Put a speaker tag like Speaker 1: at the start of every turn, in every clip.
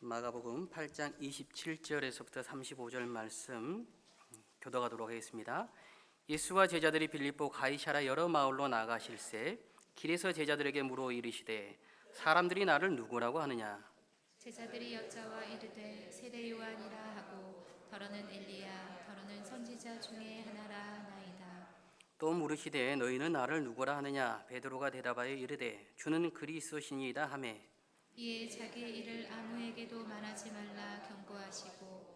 Speaker 1: 마가복음 8장 27절에서부터 35절 말씀 교독하도록 하겠습니다. 예수와 제자들이 빌립보 가이사랴 여러 마을로 나가실새 길에서 제자들에게 물어 이르시되 사람들이 나를 누구라고 하느냐?
Speaker 2: 제자들이 여짜와 이르되 세례 요한이라 하고 더러는 엘리야 더러는 선지자 중에 하나라 나이다.
Speaker 1: 또 물으시되 너희는 나를 누구라 하느냐? 베드로가 대답하여 이르되 주는 그리스도시니이다 하매
Speaker 2: 이에 자기의 일을 아무에게도 말하지 말라 경고하시고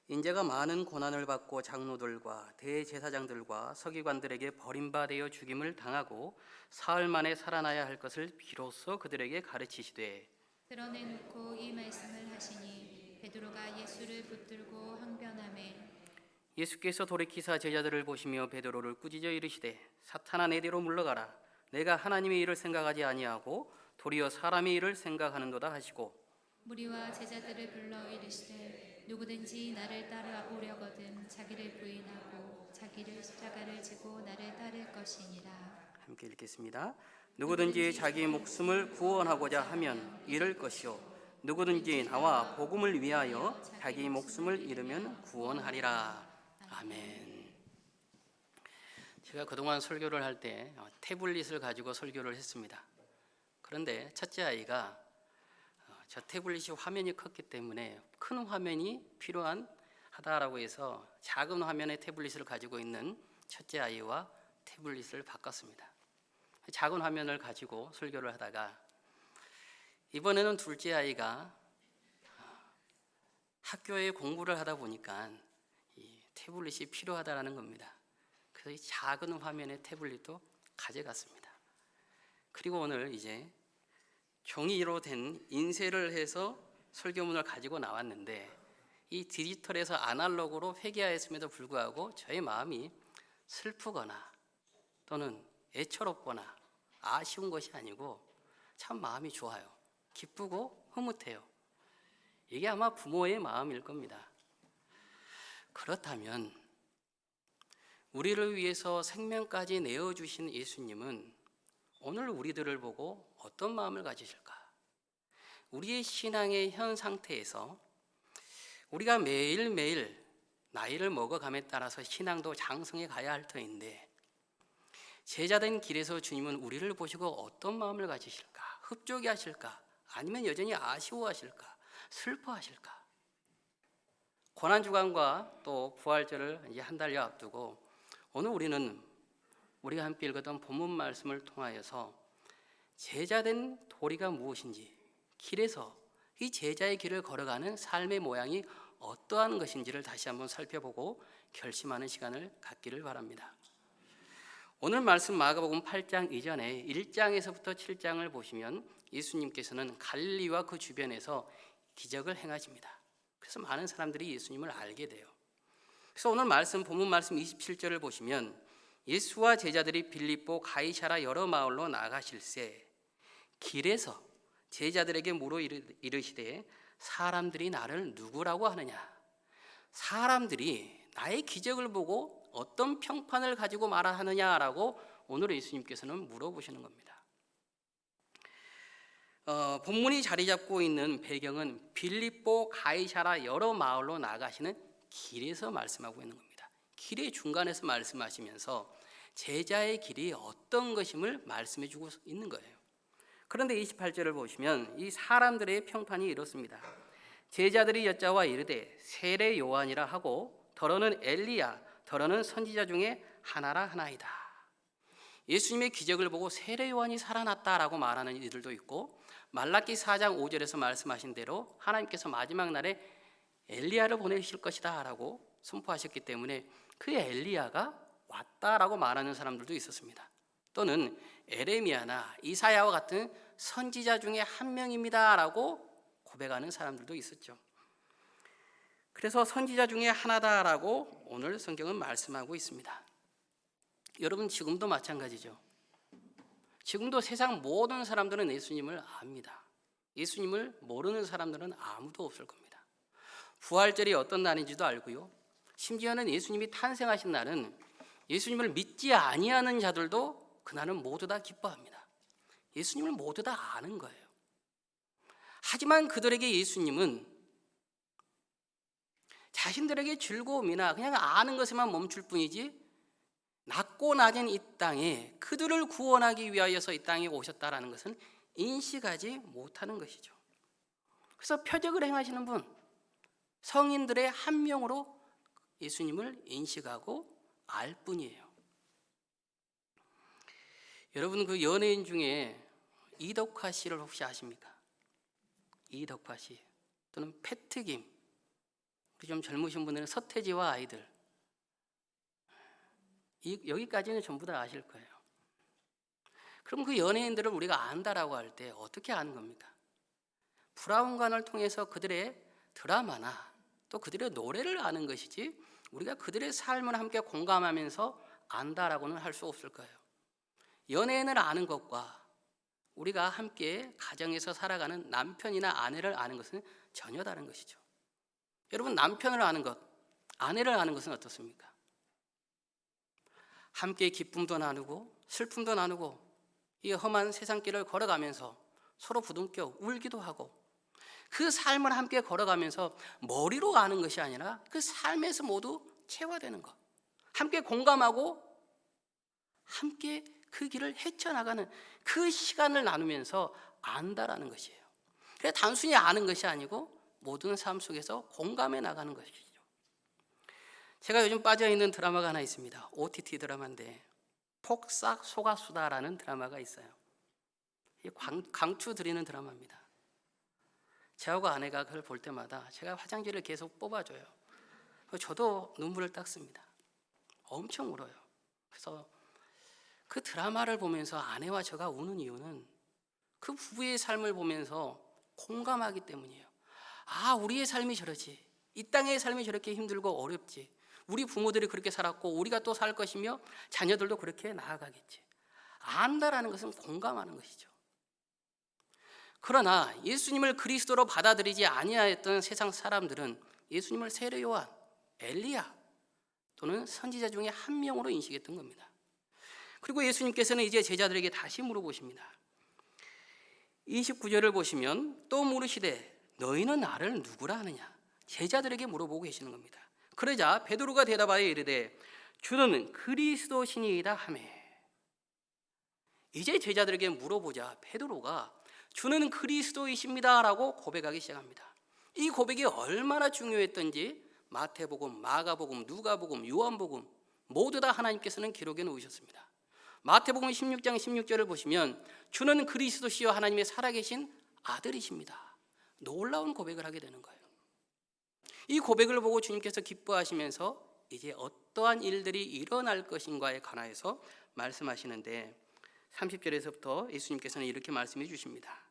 Speaker 1: 인자가 많은 고난을 받고 장로들과 대제사장들과 서기관들에게 버림받아 죽임을 당하고 사흘 만에 살아나야 할 것을 비로소 그들에게 가르치시되
Speaker 2: 드러내놓고 이 말씀을 하시니 베드로가 예수를 붙들고 항변하매
Speaker 1: 예수께서 돌이키사 제자들을 보시며 베드로를 꾸짖어 이르시되 사탄아 내게로 물러가라. 내가 하나님의 일을 생각하지 아니하고 도리어 사람의 일을 생각하는도다 하시고
Speaker 2: 무리와 제자들을 불러 이르시되 누구든지 나를 따라오려거든 자기를 부인하고 자기를 십자가를 지고 나를 따를 것이니라.
Speaker 1: 함께 읽겠습니다. 누구든지 자기 목숨을 구원하고자 하면 잃을 것이요 누구든지 나와 복음을 위하여 자기 목숨을 잃으면 구원하리라. 아멘. 제가 그동안 설교를 할 때 태블릿을 가지고 설교를 했습니다. 그런데 첫째 아이가 저 태블릿이 화면이 컸기 때문에 큰 화면이 필요하다라고 해서 작은 화면의 태블릿을 가지고 있는 첫째 아이와 태블릿을 바꿨습니다. 작은 화면을 가지고 설교를 하다가 이번에는 둘째 아이가 학교에 공부를 하다 보니까 이 태블릿이 필요하다라는 겁니다. 그래서 이 작은 화면의 태블릿도 가져갔습니다. 그리고 오늘 이제 종이로 된 인쇄를 해서 설교문을 가지고 나왔는데 이 디지털에서 아날로그로 회귀하였음에도 불구하고 저의 마음이 슬프거나 또는 애처롭거나 아쉬운 것이 아니고 참 마음이 좋아요. 기쁘고 흐뭇해요. 이게 아마 부모의 마음일 겁니다. 그렇다면 우리를 위해서 생명까지 내어주신 예수님은 오늘 우리들을 보고 어떤 마음을 가지실까? 우리의 신앙의 현 상태에서 우리가 매일매일 나이를 먹어감에 따라서 신앙도 장성해 가야 할 터인데 제자된 길에서 주님은 우리를 보시고 어떤 마음을 가지실까? 흡족해 하실까? 아니면 여전히 아쉬워하실까? 슬퍼하실까? 고난주간과 또 부활절을 이제 한 달여 앞두고 오늘 우리가 함께 읽었던 본문 말씀을 통하여서 제자된 도리가 무엇인지 길에서 이 제자의 길을 걸어가는 삶의 모양이 어떠한 것인지를 다시 한번 살펴보고 결심하는 시간을 갖기를 바랍니다. 오늘 말씀 마가복음 8장 이전에 1장에서부터 7장을 보시면 예수님께서는 갈릴리와 그 주변에서 기적을 행하십니다. 그래서 많은 사람들이 예수님을 알게 돼요. 그래서 오늘 본문 말씀 27절을 보시면 예수와 제자들이 빌립보 가이사랴 여러 마을로 나가실새 길에서 제자들에게 물어 이르시되 사람들이 나를 누구라고 하느냐? 사람들이 나의 기적을 보고 어떤 평판을 가지고 말하느냐라고 오늘 예수님께서는 물어보시는 겁니다. 본문이 자리 잡고 있는 배경은 빌립보 가이사랴 여러 마을로 나가시는 길에서 말씀하고 있는 겁니다. 길의 중간에서 말씀하시면서 제자의 길이 어떤 것임을 말씀해 주고 있는 거예요. 그런데 28절을 보시면 이 사람들의 평판이 이렇습니다. 제자들이 여짜와 이르되 세례 요한이라 하고 더러는 엘리야 더러는 선지자 중에 하나라 하나이다. 예수님의 기적을 보고 세례 요한이 살아났다라고 말하는 이들도 있고 말라기 4장 5절에서 말씀하신 대로 하나님께서 마지막 날에 엘리야를 보내실 것이다 라고 선포하셨기 때문에 그 엘리야가 왔다라고 말하는 사람들도 있었습니다. 또는 에레미야나 이사야와 같은 선지자 중에 한 명입니다 라고 고백하는 사람들도 있었죠. 그래서 선지자 중에 하나다라고 오늘 성경은 말씀하고 있습니다. 여러분 지금도 마찬가지죠. 지금도 세상 모든 사람들은 예수님을 압니다. 예수님을 모르는 사람들은 아무도 없을 겁니다. 부활절이 어떤 날인지도 알고요. 심지어는 예수님이 탄생하신 날은 예수님을 믿지 아니하는 자들도 그날은 모두 다 기뻐합니다. 예수님을 모두 다 아는 거예요. 하지만 그들에게 예수님은 자신들에게 즐거움이나 그냥 아는 것에만 멈출 뿐이지 낮고 낮은 이 땅에 그들을 구원하기 위하여서 이 땅에 오셨다라는 것은 인식하지 못하는 것이죠. 그래서 표적을 행하시는 분, 성인들의 한 명으로 예수님을 인식하고 알 뿐이에요. 여러분, 그 연예인 중에 이덕화 씨를 혹시 아십니까? 이덕화 씨 또는 패트김, 우리 좀 젊으신 분들은 서태지와 아이들, 여기까지는 전부 다 아실 거예요. 그럼 그 연예인들을 우리가 안다라고 할 때 어떻게 아는 겁니까? 브라운관을 통해서 그들의 드라마나 또 그들의 노래를 아는 것이지 우리가 그들의 삶을 함께 공감하면서 안다라고는 할 수 없을 거예요. 연예인을 아는 것과 우리가 함께 가정에서 살아가는 남편이나 아내를 아는 것은 전혀 다른 것이죠. 여러분, 남편을 아는 것, 아내를 아는 것은 어떻습니까? 함께 기쁨도 나누고 슬픔도 나누고 이 험한 세상길을 걸어가면서 서로 부둥켜 울기도 하고 그 삶을 함께 걸어가면서 머리로 아는 것이 아니라 그 삶에서 모두 체화되는 것, 함께 공감하고 함께 그 길을 헤쳐나가는 그 시간을 나누면서 안다라는 것이에요. 그래, 단순히 아는 것이 아니고 모든 삶 속에서 공감해 나가는 것이죠. 제가 요즘 빠져있는 드라마가 하나 있습니다. OTT 드라마인데 폭삭 속았수다라는 드라마가 있어요. 강추 드리는 드라마입니다. 저하고 아내가 그걸 볼 때마다 제가 화장지를 계속 뽑아줘요. 저도 눈물을 닦습니다. 엄청 울어요. 그래서 그 드라마를 보면서 아내와 저가 우는 이유는 그 부부의 삶을 보면서 공감하기 때문이에요. 아, 우리의 삶이 저러지. 이 땅의 삶이 저렇게 힘들고 어렵지. 우리 부모들이 그렇게 살았고 우리가 또 살 것이며 자녀들도 그렇게 나아가겠지. 안다라는 것은 공감하는 것이죠. 그러나 예수님을 그리스도로 받아들이지 아니하였던 세상 사람들은 예수님을 세례 요한, 엘리야 또는 선지자 중에 한 명으로 인식했던 겁니다. 그리고 예수님께서는 이제 제자들에게 다시 물어보십니다. 29절을 보시면 또 물으시되 너희는 나를 누구라 하느냐? 제자들에게 물어보고 계시는 겁니다. 그러자 베드로가 대답하여 이르되 주는 그리스도시니이다 하매. 이제 제자들에게 물어보자 베드로가 주는 그리스도이십니다라고 고백하기 시작합니다. 이 고백이 얼마나 중요했던지 마태복음, 마가복음, 누가복음, 요한복음 모두 다 하나님께서는 기록해 놓으셨습니다. 마태복음 16장 16절을 보시면 주는 그리스도시요 하나님의 살아계신 아들이십니다. 놀라운 고백을 하게 되는 거예요. 이 고백을 보고 주님께서 기뻐하시면서 이제 어떠한 일들이 일어날 것인가에 관하여서 말씀하시는데 30절에서부터 예수님께서는 이렇게 말씀해 주십니다.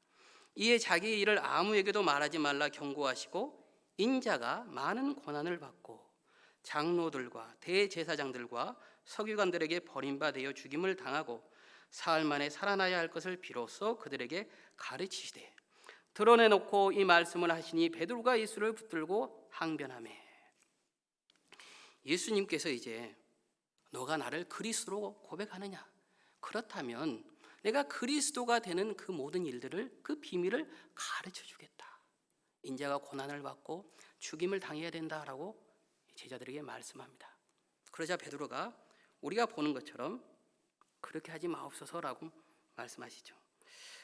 Speaker 1: 이에 자기의 일을 아무에게도 말하지 말라 경고하시고 인자가 많은 고난을 받고 장로들과 대제사장들과 서기관들에게 버림받아 죽임을 당하고 사흘 만에 살아나야 할 것을 비로소 그들에게 가르치시되 드러내놓고 이 말씀을 하시니 베드로가 예수를 붙들고 항변하매. 예수님께서 이제 너가 나를 그리스도로 고백하느냐? 그렇다면 내가 그리스도가 되는 그 모든 일들을 그 비밀을 가르쳐 주겠다. 인자가 고난을 받고 죽임을 당해야 된다라고 제자들에게 말씀합니다. 그러자 베드로가 우리가 보는 것처럼 그렇게 하지 마옵소서라고 말씀하시죠.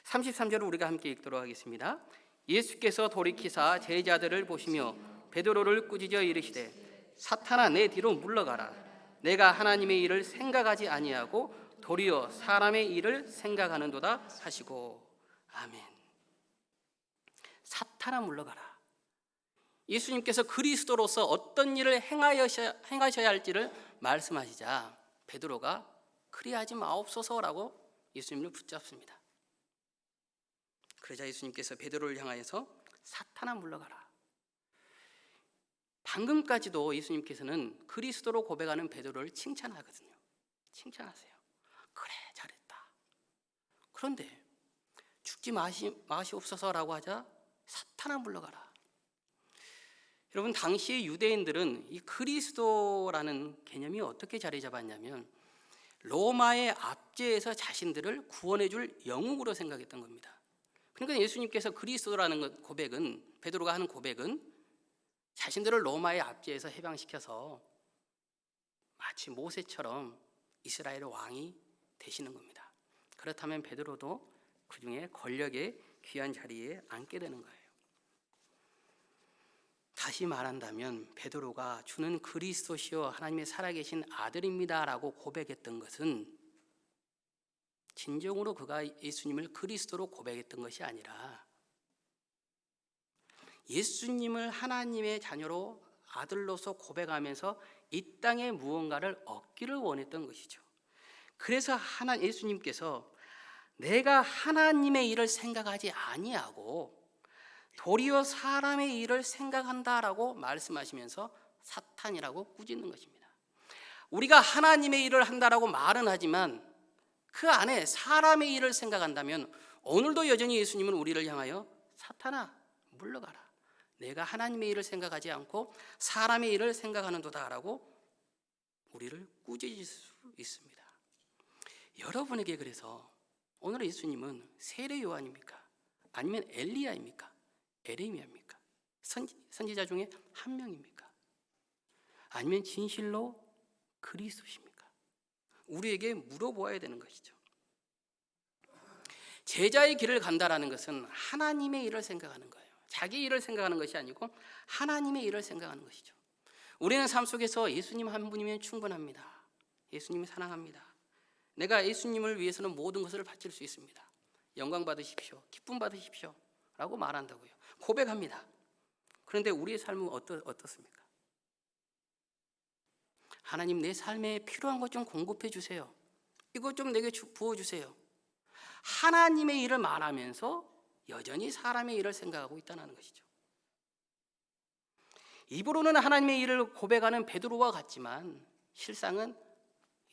Speaker 1: 33절을 우리가 함께 읽도록 하겠습니다. 예수께서 돌이키사 제자들을 보시며 베드로를 꾸짖어 이르시되 사탄아 내 뒤로 물러가라. 내가 하나님의 일을 생각하지 아니하고 도리어 사람의 일을 생각하는도다 하시고. 아멘. 사탄아 물러가라. 예수님께서 그리스도로서 어떤 일을 행하셔야 할지를 말씀하시자 베드로가 그리하지 마옵소서라고 예수님을 붙잡습니다. 그러자 예수님께서 베드로를 향하여서 사탄아 물러가라. 방금까지도 예수님께서는 그리스도로 고백하는 베드로를 칭찬하거든요. 칭찬하세요. 그래, 잘했다. 그런데 죽지 마시옵소서라고 하자 사탄아 물러가라. 여러분, 당시의 유대인들은 이 그리스도라는 개념이 어떻게 자리 잡았냐면 로마의 압제에서 자신들을 구원해 줄 영웅으로 생각했던 겁니다. 그러니까 예수님께서 그리스도라는 고백은, 베드로가 하는 고백은 자신들을 로마의 압제에서 해방시켜서 마치 모세처럼 이스라엘의 왕이 되시는 겁니다. 그렇다면 베드로도 그 중에 권력의 귀한 자리에 앉게 되는 거예요. 다시 말한다면 베드로가 주는 그리스도시요 하나님의 살아계신 아들입니다라고 고백했던 것은 진정으로 그가 예수님을 그리스도로 고백했던 것이 아니라 예수님을 하나님의 자녀로 아들로서 고백하면서 이 땅에 무언가를 얻기를 원했던 것이죠. 그래서 예수님께서 내가 하나님의 일을 생각하지 아니하고 도리어 사람의 일을 생각한다라고 말씀하시면서 사탄이라고 꾸짖는 것입니다. 우리가 하나님의 일을 한다라고 말은 하지만 그 안에 사람의 일을 생각한다면 오늘도 여전히 예수님은 우리를 향하여 사탄아 물러가라, 내가 하나님의 일을 생각하지 않고 사람의 일을 생각하는도다라고 우리를 꾸짖을 수 있습니다. 여러분에게 그래서 오늘 예수님은 세례 요한입니까? 아니면 엘리야입니까? 에레미야입니까? 선지자 중에 한 명입니까? 아니면 진실로 그리스도십니까? 우리에게 물어보아야 되는 것이죠. 제자의 길을 간다라는 것은 하나님의 일을 생각하는 거예요. 자기 일을 생각하는 것이 아니고 하나님의 일을 생각하는 것이죠. 우리는 삶 속에서 예수님 한 분이면 충분합니다. 예수님이 사랑합니다. 내가 예수님을 위해서는 모든 것을 바칠 수 있습니다. 영광 받으십시오, 기쁨 받으십시오 라고 말한다고요. 고백합니다. 그런데 우리의 삶은 어떻습니까? 하나님, 내 삶에 필요한 것 좀 공급해 주세요. 이것 좀 내게 부어주세요. 하나님의 일을 말하면서 여전히 사람의 일을 생각하고 있다는 것이죠. 입으로는 하나님의 일을 고백하는 베드로와 같지만 실상은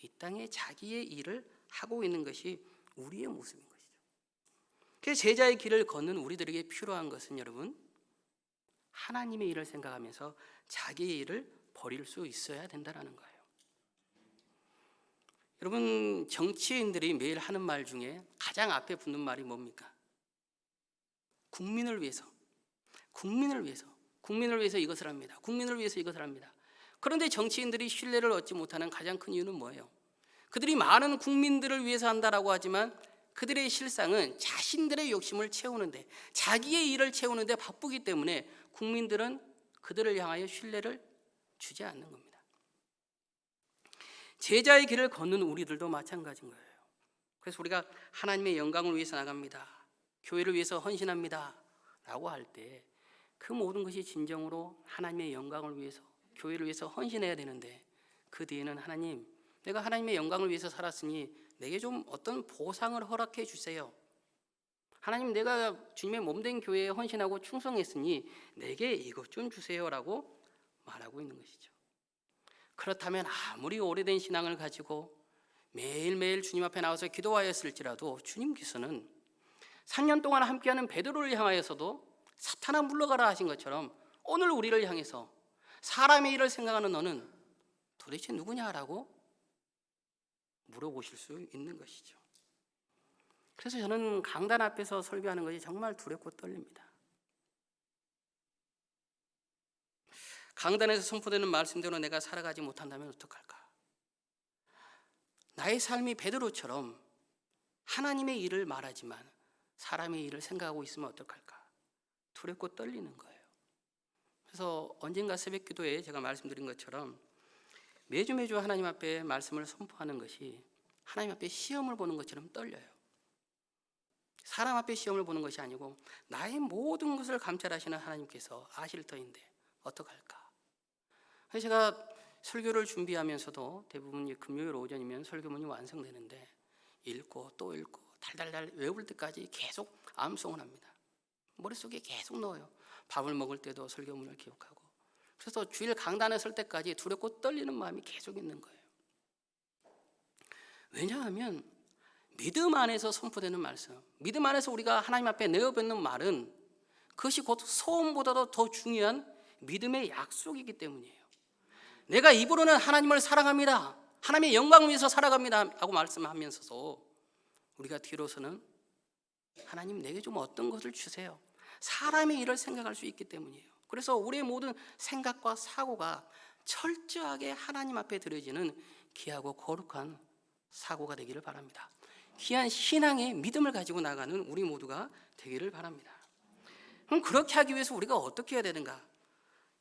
Speaker 1: 이 땅에 자기의 일을 하고 있는 것이 우리의 모습인 것이죠. 그래서 제자의 길을 걷는 우리들에게 필요한 것은 여러분, 하나님의 일을 생각하면서 자기의 일을 버릴 수 있어야 된다는 거예요. 여러분, 정치인들이 매일 하는 말 중에 가장 앞에 붙는 말이 뭡니까? 국민을 위해서, 국민을 위해서, 국민을 위해서 이것을 합니다. 국민을 위해서 이것을 합니다. 그런데 정치인들이 신뢰를 얻지 못하는 가장 큰 이유는 뭐예요? 그들이 많은 국민들을 위해서 한다라고 하지만 그들의 실상은 자신들의 욕심을 채우는데, 자기의 일을 채우는데 바쁘기 때문에 국민들은 그들을 향하여 신뢰를 주지 않는 겁니다. 제자의 길을 걷는 우리들도 마찬가지인 거예요. 그래서 우리가 하나님의 영광을 위해서 나갑니다, 교회를 위해서 헌신합니다 라고 할 때 그 모든 것이 진정으로 하나님의 영광을 위해서, 교회를 위해서 헌신해야 되는데 그 뒤에는 하나님, 내가 하나님의 영광을 위해서 살았으니 내게 좀 어떤 보상을 허락해 주세요. 하나님, 내가 주님의 몸된 교회에 헌신하고 충성했으니 내게 이것 좀 주세요라고 말하고 있는 것이죠. 그렇다면 아무리 오래된 신앙을 가지고 매일매일 주님 앞에 나와서 기도하였을지라도 주님께서는 3년 동안 함께하는 베드로를 향하여서도 사탄아 물러가라 하신 것처럼 오늘 우리를 향해서 사람의 일을 생각하는 너는 도대체 누구냐라고 물어보실 수 있는 것이죠. 그래서 저는 강단 앞에서 설교하는 것이 정말 두렵고 떨립니다. 강단에서 선포되는 말씀대로 내가 살아가지 못한다면 어떡할까? 나의 삶이 베드로처럼 하나님의 일을 말하지만 사람의 일을 생각하고 있으면 어떡할까? 두렵고 떨리는 거예요. 그래서 언젠가 새벽 기도에 제가 말씀드린 것처럼 매주 하나님 앞에 말씀을 선포하는 것이 하나님 앞에 시험을 보는 것처럼 떨려요. 사람 앞에 시험을 보는 것이 아니고 나의 모든 것을 감찰하시는 하나님께서 아실 터인데 어떡할까? 그래서 제가 설교를 준비하면서도 대부분 금요일 오전이면 설교문이 완성되는데 읽고 또 읽고 달달달 외울 때까지 계속 암송을 합니다. 머릿속에 계속 넣어요. 밥을 먹을 때도 설교문을 기억하고. 그래서 주일 강단에 설 때까지 두렵고 떨리는 마음이 계속 있는 거예요. 왜냐하면 믿음 안에서 선포되는 말씀, 믿음 안에서 우리가 하나님 앞에 내어뱉는 말은 그것이 곧 소원보다도 더 중요한 믿음의 약속이기 때문이에요. 내가 입으로는 하나님을 사랑합니다, 하나님의 영광을 위해서 살아갑니다 하고 말씀하면서도 우리가 뒤로서는 하나님 내게 좀 어떤 것을 주세요. 사람의 일을 생각할 수 있기 때문이에요. 그래서 우리의 모든 생각과 사고가 철저하게 하나님 앞에 드려지는 귀하고 거룩한 사고가 되기를 바랍니다. 귀한 신앙의 믿음을 가지고 나가는 우리 모두가 되기를 바랍니다. 그럼 그렇게 하기 위해서 우리가 어떻게 해야 되는가?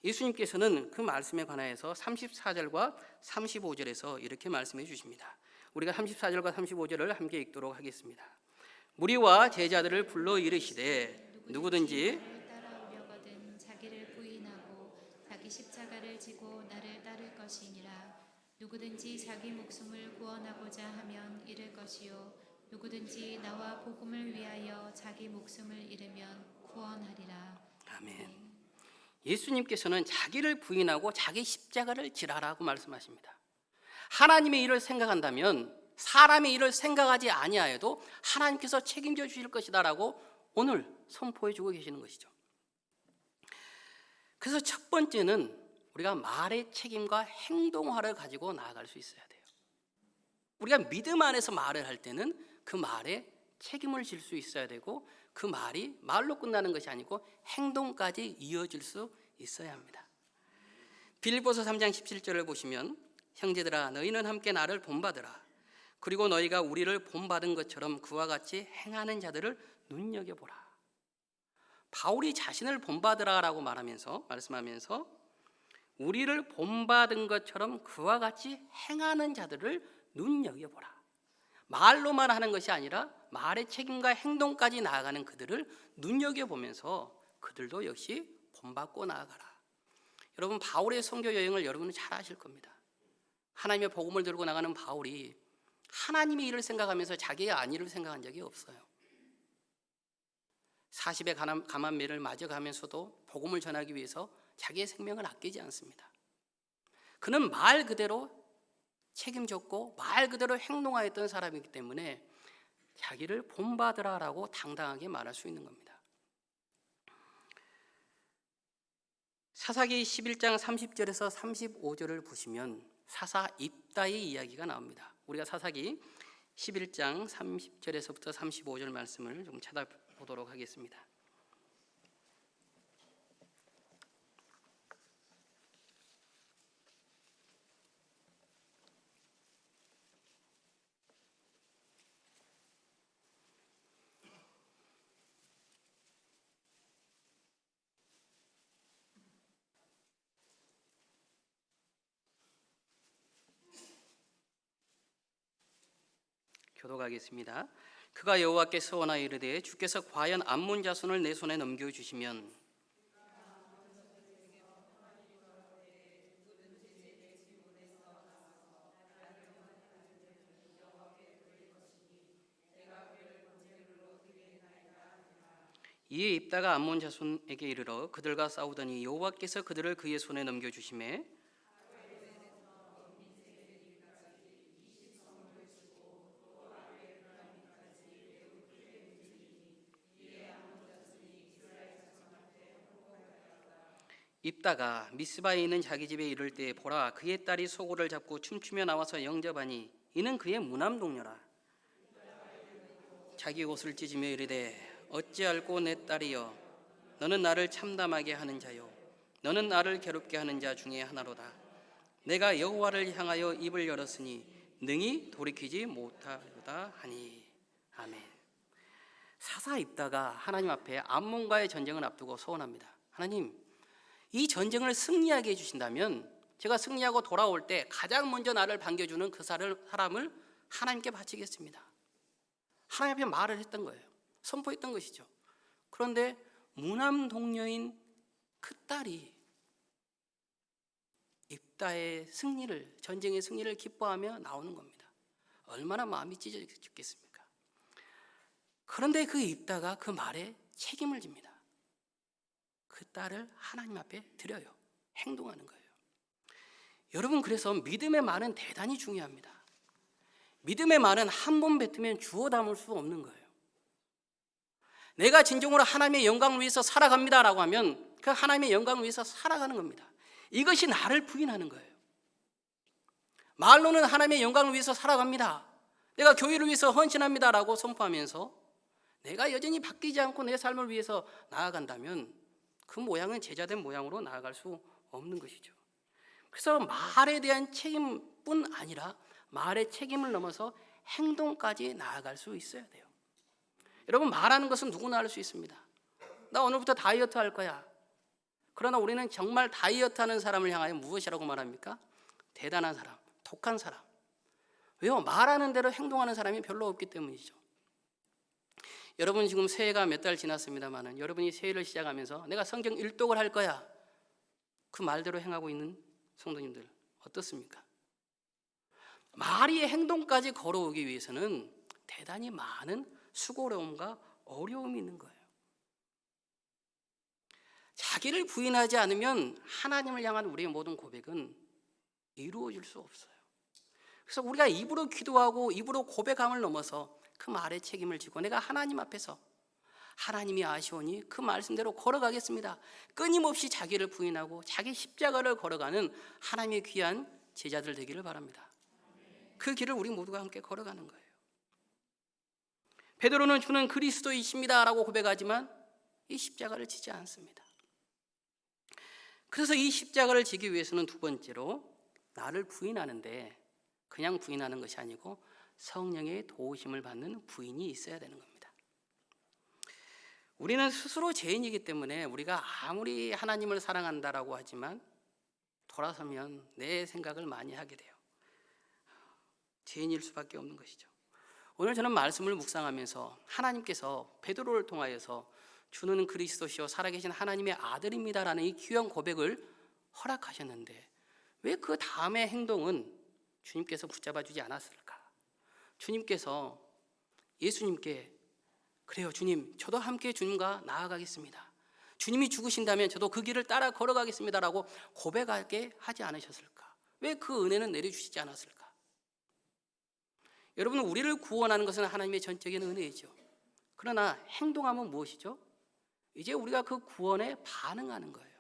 Speaker 1: 예수님께서는 그 말씀에 관하여서 34절과 35절에서 이렇게 말씀해 주십니다. 우리가 34절과 35절을 함께 읽도록 하겠습니다. 무리와 제자들을 불러 이르시되 누구든지
Speaker 2: 나를 따라오려거든 자기를 부인하고 자기 십자가를 지고 나를 따를 것이니라. 누구든지 자기 목숨을 구원하고자 하면 잃을 것이요 누구든지 나와 복음을 위하여 자기 목숨을 잃으면 구원하리라.
Speaker 1: 아멘. 예수님께서는 자기를 부인하고 자기 십자가를 지라라고 말씀하십니다. 하나님의 일을 생각한다면 사람의 일을 생각하지 아니하여도 하나님께서 책임져 주실 것이다라고 오늘 선포해 주고 계시는 것이죠. 그래서 첫 번째는 우리가 말의 책임과 행동화를 가지고 나아갈 수 있어야 돼요. 우리가 믿음 안에서 말을 할 때는 그 말에 책임을 질 수 있어야 되고 그 말이 말로 끝나는 것이 아니고 행동까지 이어질 수 있어야 합니다. 빌립보서 3장 17절을 보시면 형제들아 너희는 함께 나를 본받으라. 그리고 너희가 우리를 본받은 것처럼 그와 같이 행하는 자들을 눈여겨보라. 바울이 자신을 본받으라라고 말씀하면서 우리를 본받은 것처럼 그와 같이 행하는 자들을 눈여겨보라. 말로만 하는 것이 아니라 말의 책임과 행동까지 나아가는 그들을 눈여겨보면서 그들도 역시 본받고 나아가라. 여러분 바울의 선교 여행을 여러분은 잘 아실 겁니다. 하나님의 복음을 들고 나가는 바울이 하나님의 일을 생각하면서 자기의 안위를 생각한 적이 없어요. 40의 가만매를 맞아가면서도 복음을 전하기 위해서 자기의 생명을 아끼지 않습니다. 그는 말 그대로 책임졌고 말 그대로 행동하였던 사람이기 때문에 자기를 본받으라라고 당당하게 말할 수 있는 겁니다. 사사기 11장 30절에서 35절을 보시면 사사 입다의 이야기가 나옵니다. 우리가 사사기 11장 30절에서부터 35절 말씀을 좀 찾아보도록 하겠습니다. 교독하겠습니다. 그가 여호와께 서원하여 이르되 주께서 과연 암몬 자손을 내 손에 넘겨주시면 이에 입다가 암몬 자손에게 이르러 그들과 싸우더니 여호와께서 그들을 그의 손에 넘겨주시매 입다가 미스바에 있는 자기 집에 이를 때 보라 그의 딸이 소고를 잡고 춤추며 나와서 영접하니 이는 그의 무남 동료라. 자기 옷을 찢으며 이르되 어찌할꼬 내 딸이여 너는 나를 참담하게 하는 자요 너는 나를 괴롭게 하는 자 중에 하나로다. 내가 여호와를 향하여 입을 열었으니 능히 돌이키지 못하리로다 하니. 아멘. 사사 입다가 하나님 앞에 암몬과의 전쟁을 앞두고 소원합니다. 하나님 이 전쟁을 승리하게 해주신다면 제가 승리하고 돌아올 때 가장 먼저 나를 반겨주는 그 사람을 하나님께 바치겠습니다. 하나님 앞에 말을 했던 거예요. 선포했던 것이죠. 그런데 무남 동료인 그 딸이 입다의 승리를, 전쟁의 승리를 기뻐하며 나오는 겁니다. 얼마나 마음이 찢어 죽겠습니까? 그런데 그 입다가 그 말에 책임을 집니다. 그 딸을 하나님 앞에 드려요. 행동하는 거예요. 여러분 그래서 믿음의 말은 대단히 중요합니다. 믿음의 말은 한 번 뱉으면 주워 담을 수 없는 거예요. 내가 진정으로 하나님의 영광을 위해서 살아갑니다라고 하면 그 하나님의 영광을 위해서 살아가는 겁니다. 이것이 나를 부인하는 거예요. 말로는 하나님의 영광을 위해서 살아갑니다. 내가 교회를 위해서 헌신합니다라고 선포하면서 내가 여전히 바뀌지 않고 내 삶을 위해서 나아간다면 그 모양은 제자된 모양으로 나아갈 수 없는 것이죠. 그래서 말에 대한 책임뿐 아니라 말의 책임을 넘어서 행동까지 나아갈 수 있어야 돼요. 여러분, 말하는 것은 누구나 할 수 있습니다. 나 오늘부터 다이어트 할 거야. 그러나 우리는 정말 다이어트 하는 사람을 향하여 무엇이라고 말합니까? 대단한 사람, 독한 사람. 왜요? 말하는 대로 행동하는 사람이 별로 없기 때문이죠. 여러분, 지금 새해가 몇 달 지났습니다만 여러분이 새해를 시작하면서 내가 성경 일독을 할 거야, 그 말대로 행하고 있는 성도님들 어떻습니까? 말이 행동까지 걸어오기 위해서는 대단히 많은 수고로움과 어려움이 있는 거예요. 자기를 부인하지 않으면 하나님을 향한 우리의 모든 고백은 이루어질 수 없어요. 그래서 우리가 입으로 기도하고 입으로 고백함을 넘어서 그 말의 책임을 지고 내가 하나님 앞에서 하나님이 아시오니 그 말씀대로 걸어가겠습니다, 끊임없이 자기를 부인하고 자기 십자가를 걸어가는 하나님의 귀한 제자들 되기를 바랍니다. 그 길을 우리 모두가 함께 걸어가는 거예요. 베드로는 주는 그리스도이십니다 라고 고백하지만 이 십자가를 지지 않습니다. 그래서 이 십자가를 지기 위해서는 두 번째로 나를 부인하는데 그냥 부인하는 것이 아니고 성령의 도우심을 받는 부인이 있어야 되는 겁니다. 우리는 스스로 죄인이기 때문에 우리가 아무리 하나님을 사랑한다라고 하지만 돌아서면 내 생각을 많이 하게 돼요. 죄인일 수밖에 없는 것이죠. 오늘 저는 말씀을 묵상하면서 하나님께서 베드로를 통하여서 주는 그리스도시요 살아계신 하나님의 아들입니다라는 이 귀한 고백을 허락하셨는데 왜 그 다음의 행동은 주님께서 붙잡아 주지 않았을까? 주님께서 예수님께 그래요 주님, 저도 함께 주님과 나아가겠습니다, 주님이 죽으신다면 저도 그 길을 따라 걸어가겠습니다라고 고백하게 하지 않으셨을까? 왜 그 은혜는 내려주시지 않았을까? 여러분, 우리를 구원하는 것은 하나님의 전적인 은혜이죠. 그러나 행동하면 무엇이죠? 이제 우리가 그 구원에 반응하는 거예요.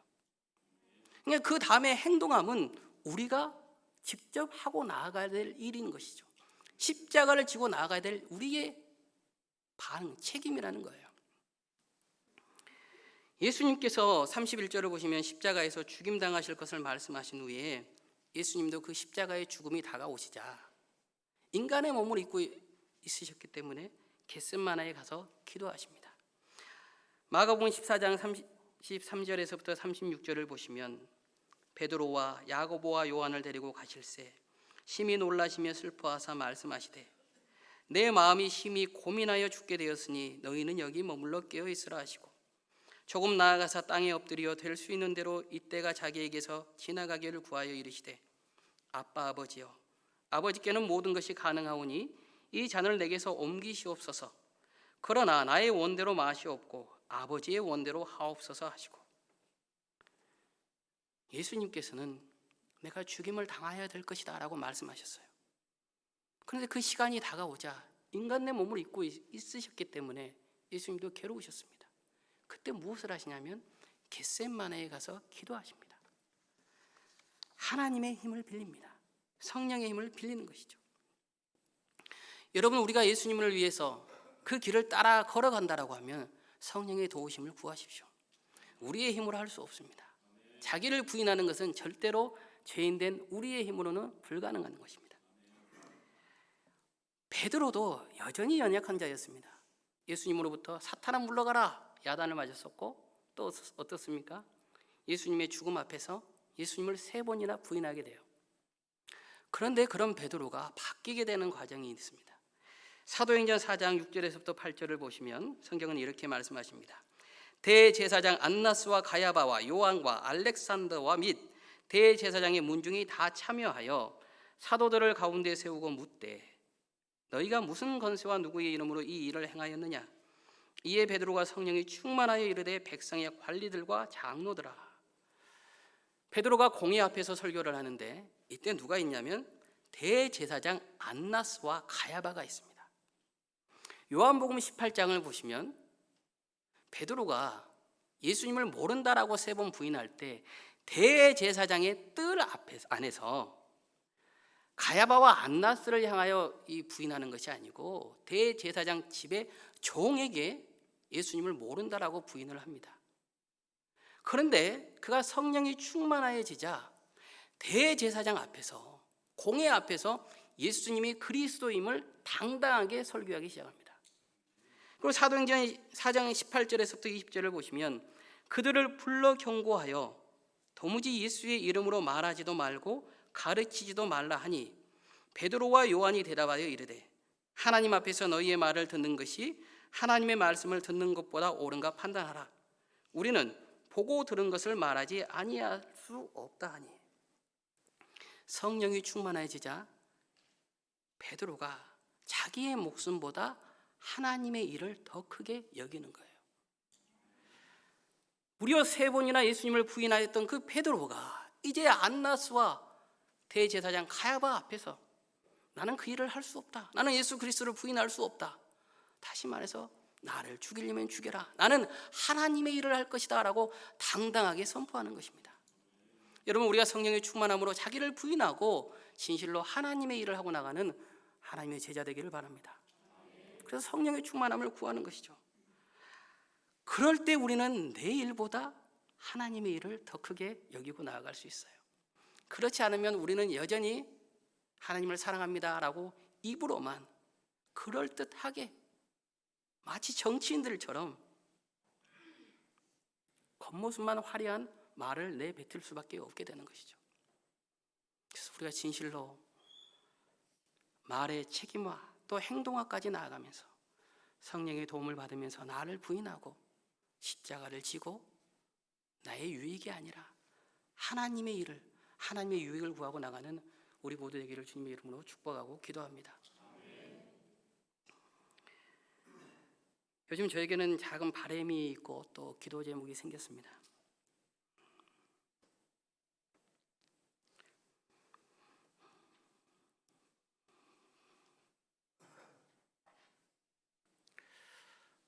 Speaker 1: 그러니까 그 다음에 행동함은 우리가 직접 하고 나아가야 될 일인 것이죠. 십자가를 지고 나아가야 될 우리의 반응, 책임이라는 거예요. 예수님께서 31절을 보시면 십자가에서 죽임당하실 것을 말씀하신 후에 예수님도 그 십자가의 죽음이 다가오시자 인간의 몸을 입고 있으셨기 때문에 겟셋마나에 가서 기도하십니다. 마가복음 14장 33절에서부터 36절을 보시면 베드로와 야고보와 요한을 데리고 가실새 심히 놀라시며 슬퍼하사 말씀하시되 내 마음이 심히 고민하여 죽게 되었으니 너희는 여기 머물러 깨어 있으라 하시고 조금 나아가사 땅에 엎드려 될 수 있는 대로 이때가 자기에게서 지나가기를 구하여 이르시되 아빠 아버지여, 아버지께는 모든 것이 가능하오니 이 잔을 내게서 옮기시옵소서. 그러나 나의 원대로 마시옵고 아버지의 원대로 하옵소서 하시고, 예수님께서는 내가 죽임을 당해야 될 것이다 라고 말씀하셨어요. 그런데 그 시간이 다가오자 인간의 몸을 입고 있으셨기 때문에 예수님도 괴로우셨습니다. 그때 무엇을 하시냐면 겟셋마네에 가서 기도하십니다. 하나님의 힘을 빌립니다. 성령의 힘을 빌리는 것이죠. 여러분, 우리가 예수님을 위해서 그 길을 따라 걸어간다라고 하면 성령의 도우심을 구하십시오. 우리의 힘으로 할 수 없습니다. 자기를 부인하는 것은 절대로 죄인된 우리의 힘으로는 불가능한 것입니다. 베드로도 여전히 연약한 자였습니다. 예수님으로부터 사탄아 물러가라 야단을 맞았었고 또 어떻습니까? 예수님의 죽음 앞에서 예수님을 3번이나 부인하게 돼요. 그런데 그런 베드로가 바뀌게 되는 과정이 있습니다. 사도행전 4장 6절에서부터 8절을 보시면 성경은 이렇게 말씀하십니다. 대제사장 안나스와 가야바와 요한과 알렉산더와 및 대제사장의 문중이 다 참여하여 사도들을 가운데 세우고 묻되 너희가 무슨 권세와 누구의 이름으로 이 일을 행하였느냐? 이에 베드로가 성령이 충만하여 이르되 백성의 관리들과 장로들아. 베드로가 공회 앞에서 설교를 하는데 이때 누가 있냐면 대제사장 안나스와 가야바가 있습니다. 요한복음 18장을 보시면 베드로가 예수님을 모른다라고 3번 부인할 때 대제사장의 뜰 안에서 가야바와 안나스를 향하여 이 부인하는 것이 아니고 대제사장 집의 종에게 예수님을 모른다라고 부인을 합니다. 그런데 그가 성령이 충만하여지자 대제사장 앞에서, 공회 앞에서 예수님이 그리스도임을 당당하게 설교하기 시작합니다. 그리고 사도행전 4장 18절에서부터 20절을 보시면 그들을 불러 경고하여 도무지 예수의 이름으로 말하지도 말고 가르치지도 말라 하니 베드로와 요한이 대답하여 이르되 하나님 앞에서 너희의 말을 듣는 것이 하나님의 말씀을 듣는 것보다 옳은가 판단하라. 우리는 보고 들은 것을 말하지 아니할 수 없다 하니. 성령이 충만해지자 베드로가 자기의 목숨보다 하나님의 일을 더 크게 여기는 거예요. 무려 3번이나 예수님을 부인하였던 그 베드로가 이제 안나스와 대제사장 가야바 앞에서 나는 그 일을 할 수 없다. 나는 예수 그리스도를 부인할 수 없다. 다시 말해서 나를 죽이려면 죽여라. 나는 하나님의 일을 할 것이다 라고 당당하게 선포하는 것입니다. 여러분, 우리가 성령의 충만함으로 자기를 부인하고 진실로 하나님의 일을 하고 나가는 하나님의 제자 되기를 바랍니다. 그래서 성령의 충만함을 구하는 것이죠. 그럴 때 우리는 내 일보다 하나님의 일을 더 크게 여기고 나아갈 수 있어요. 그렇지 않으면 우리는 여전히 하나님을 사랑합니다 라고 입으로만 그럴듯하게 마치 정치인들처럼 겉모습만 화려한 말을 내뱉을 수밖에 없게 되는 것이죠. 그래서 우리가 진실로 말의 책임화 또 행동화까지 나아가면서 성령의 도움을 받으면서 나를 부인하고 십자가를 지고 나의 유익이 아니라 하나님의 일을, 하나님의 유익을 구하고 나가는 우리 모두 되기를 주님의 이름으로 축복하고 기도합니다. 요즘 저에게는 작은 바람이 있고 또 기도 제목이 생겼습니다.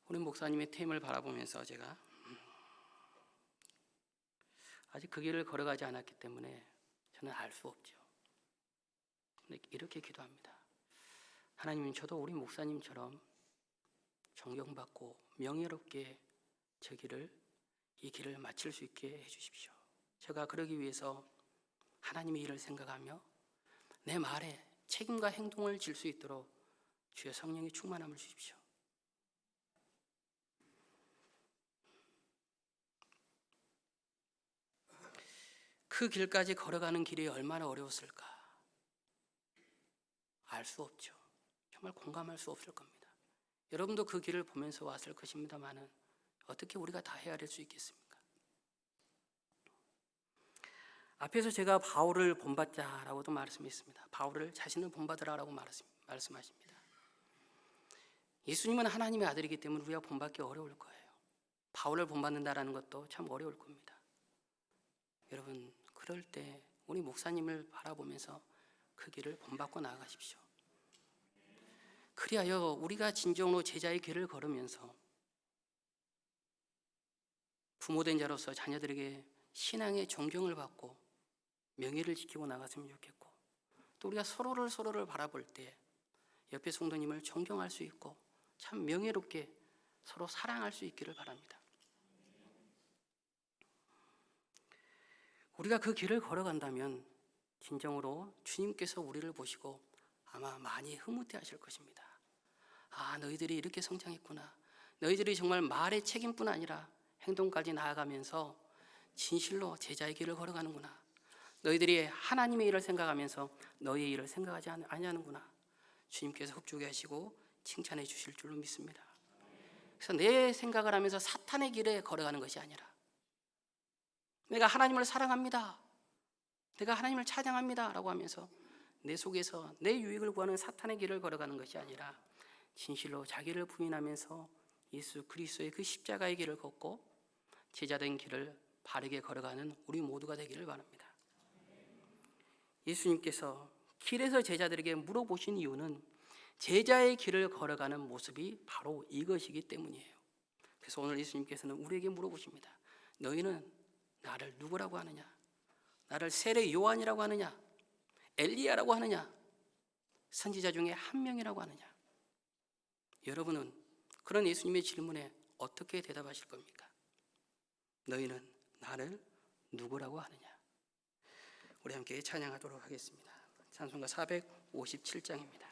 Speaker 1: 우리 목사님의 퇴임을 바라보면서 제가 아직 그 길을 걸어가지 않았기 때문에 저는 알 수 없죠. 근데 이렇게 기도합니다. 하나님, 저도 우리 목사님처럼 존경받고 명예롭게 이 길을 마칠 수 있게 해주십시오. 제가 그러기 위해서 하나님의 일을 생각하며 내 말에 책임과 행동을 질 수 있도록 주의 성령의 충만함을 주십시오. 그 길까지 걸어가는 길이 얼마나 어려웠을까 알 수 없죠. 정말 공감할 수 없을 겁니다. 여러분도 그 길을 보면서 왔을 것입니다만은 어떻게 우리가 다 헤아릴 수 있겠습니까? 앞에서 제가 바울을 본받자라고도 말씀했습니다. 바울을 자신을 본받으라라고 말씀하십니다. 예수님은 하나님의 아들이기 때문에 우리가 본받기 어려울 거예요. 바울을 본받는다라는 것도 참 어려울 겁니다. 여러분, 그럴 때 우리 목사님을 바라보면서 그 길을 본받고 나아가십시오. 그리하여 우리가 진정으로 제자의 길을 걸으면서 부모된 자로서 자녀들에게 신앙의 존경을 받고 명예를 지키고 나갔으면 좋겠고, 또 우리가 서로를 바라볼 때 옆에 성도님을 존경할 수 있고 참 명예롭게 서로 사랑할 수 있기를 바랍니다. 우리가 그 길을 걸어간다면 진정으로 주님께서 우리를 보시고 아마 많이 흐뭇해 하실 것입니다. 아, 너희들이 이렇게 성장했구나. 너희들이 정말 말의 책임뿐 아니라 행동까지 나아가면서 진실로 제자의 길을 걸어가는구나. 너희들이 하나님의 일을 생각하면서 너희의 일을 생각하지 아니하는구나. 주님께서 흡족해 하시고 칭찬해 주실 줄로 믿습니다. 그래서 내 생각을 하면서 사탄의 길에 걸어가는 것이 아니라 내가 하나님을 사랑합니다, 내가 하나님을 찬양합니다 라고 하면서 내 속에서 내 유익을 구하는 사탄의 길을 걸어가는 것이 아니라 진실로 자기를 부인하면서 예수 그리스도의 그 십자가의 길을 걷고 제자된 길을 바르게 걸어가는 우리 모두가 되기를 바랍니다. 예수님께서 길에서 제자들에게 물어보신 이유는 제자의 길을 걸어가는 모습이 바로 이것이기 때문이에요. 그래서 오늘 예수님께서는 우리에게 물어보십니다. 너희는 나를 누구라고 하느냐? 나를 세례 요한이라고 하느냐? 엘리야라고 하느냐? 선지자 중에 한 명이라고 하느냐? 여러분은 그런 예수님의 질문에 어떻게 대답하실 겁니까? 너희는 나를 누구라고 하느냐? 우리 함께 찬양하도록 하겠습니다. 찬송가 457장입니다.